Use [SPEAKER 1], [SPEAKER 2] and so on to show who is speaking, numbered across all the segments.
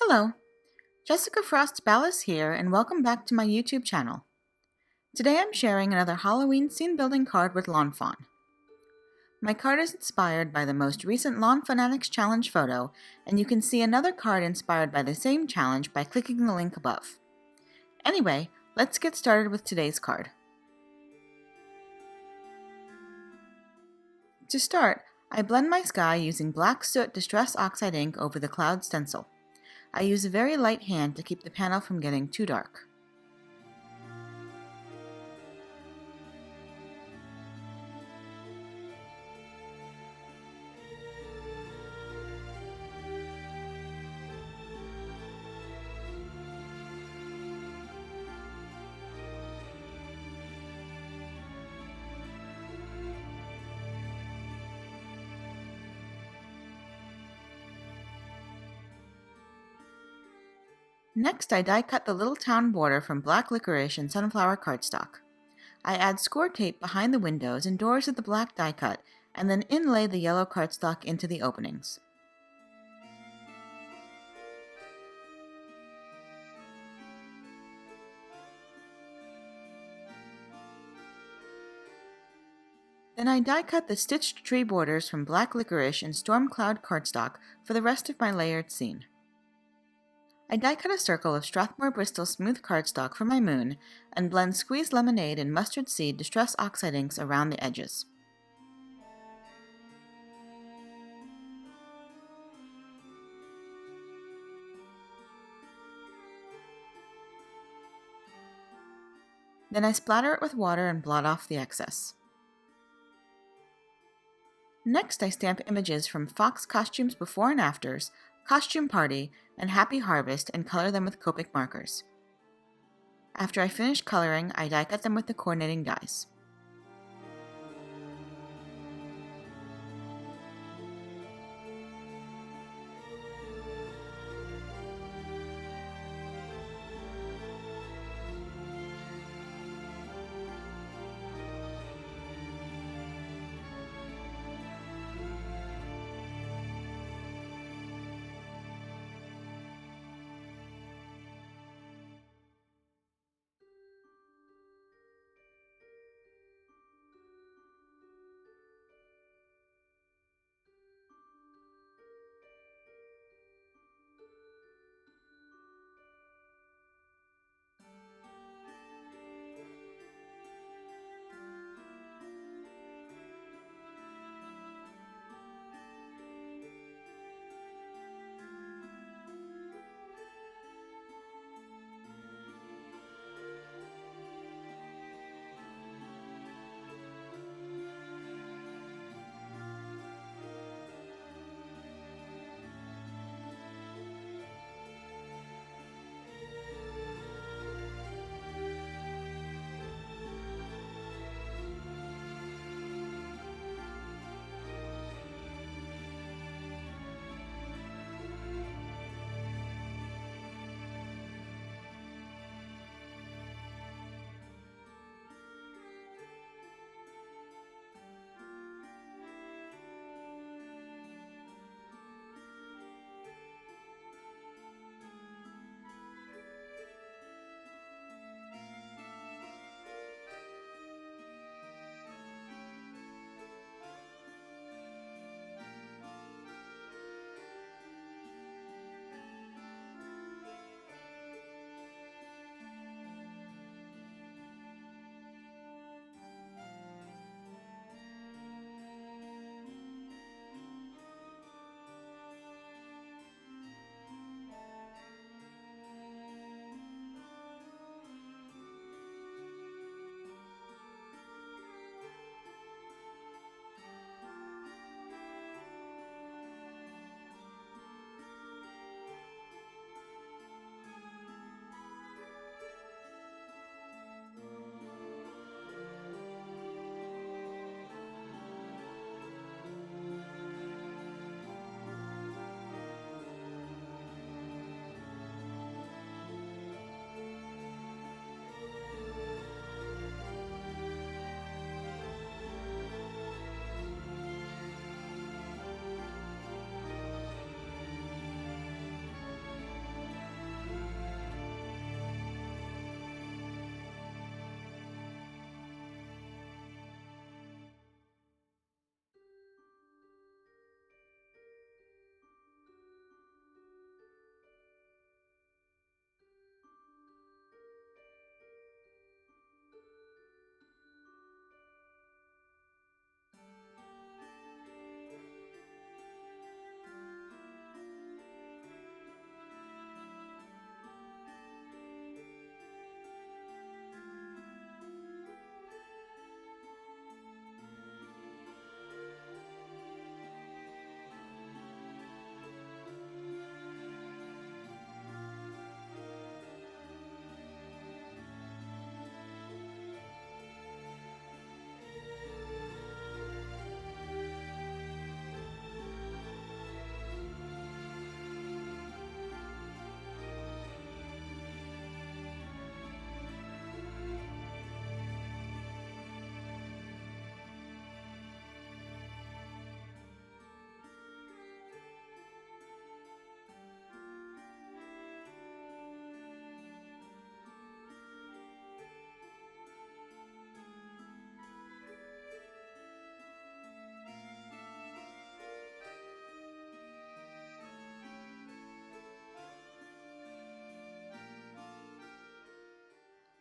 [SPEAKER 1] Hello, Jessica Frost-Ballas here, and welcome back to my YouTube channel. Today I'm sharing another Halloween scene building card with Lawn Fawn. My card is inspired by the most recent Lawn Fanatics Challenge photo, and you can see another card inspired by the same challenge by clicking the link above. Anyway, let's get started with today's card. To start, I blend my sky using black Soot Distress Oxide ink over the cloud stencil. I use a very light hand to keep the panel from getting too dark. Next, I die cut the little town border from black licorice and sunflower cardstock. I add score tape behind the windows and doors of the black die cut, and then inlay the yellow cardstock into the openings. Then I die cut the stitched tree borders from black licorice and storm cloud cardstock for the rest of my layered scene. I die cut a circle of Strathmore Bristol smooth cardstock for my moon and blend squeezed lemonade and mustard seed Distress Oxide inks around the edges. Then I splatter it with water and blot off the excess. Next, I stamp images from Fox Costumes Before and Afters, Costume Party, and Happy Harvest and color them with Copic Markers. After I finish coloring, I die cut them with the coordinating dies.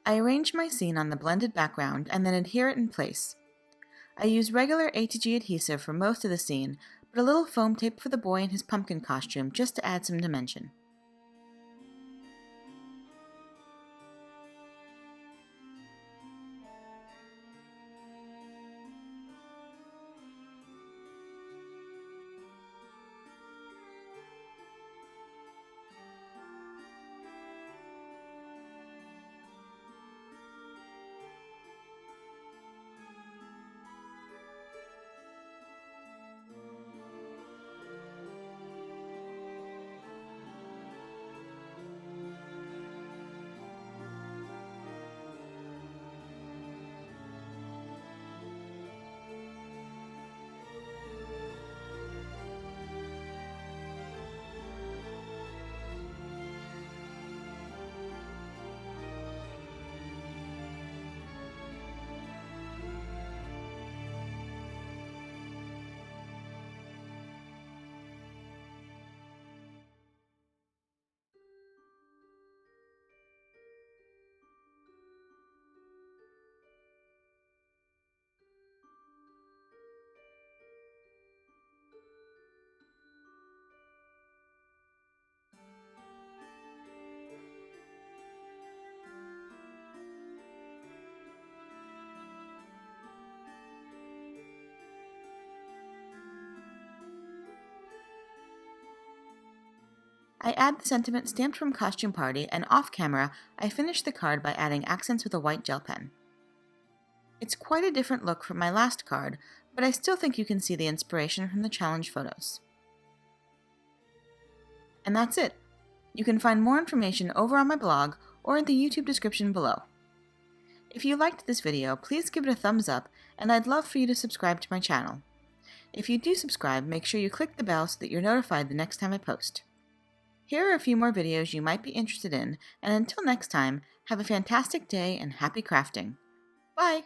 [SPEAKER 1] I arrange my scene on the blended background and then adhere it in place. I use regular ATG adhesive for most of the scene, but a little foam tape for the boy in his pumpkin costume just to add some dimension. I add the sentiment stamped from Costume Party, and off camera, I finish the card by adding accents with a white gel pen. It's quite a different look from my last card, but I still think you can see the inspiration from the challenge photos. And that's it. You can find more information over on my blog or in the YouTube description below. If you liked this video, please give it a thumbs up, and I'd love for you to subscribe to my channel. If you do subscribe, make sure you click the bell so that you're notified the next time I post. Here are a few more videos you might be interested in, and until next time, have a fantastic day and happy crafting. Bye!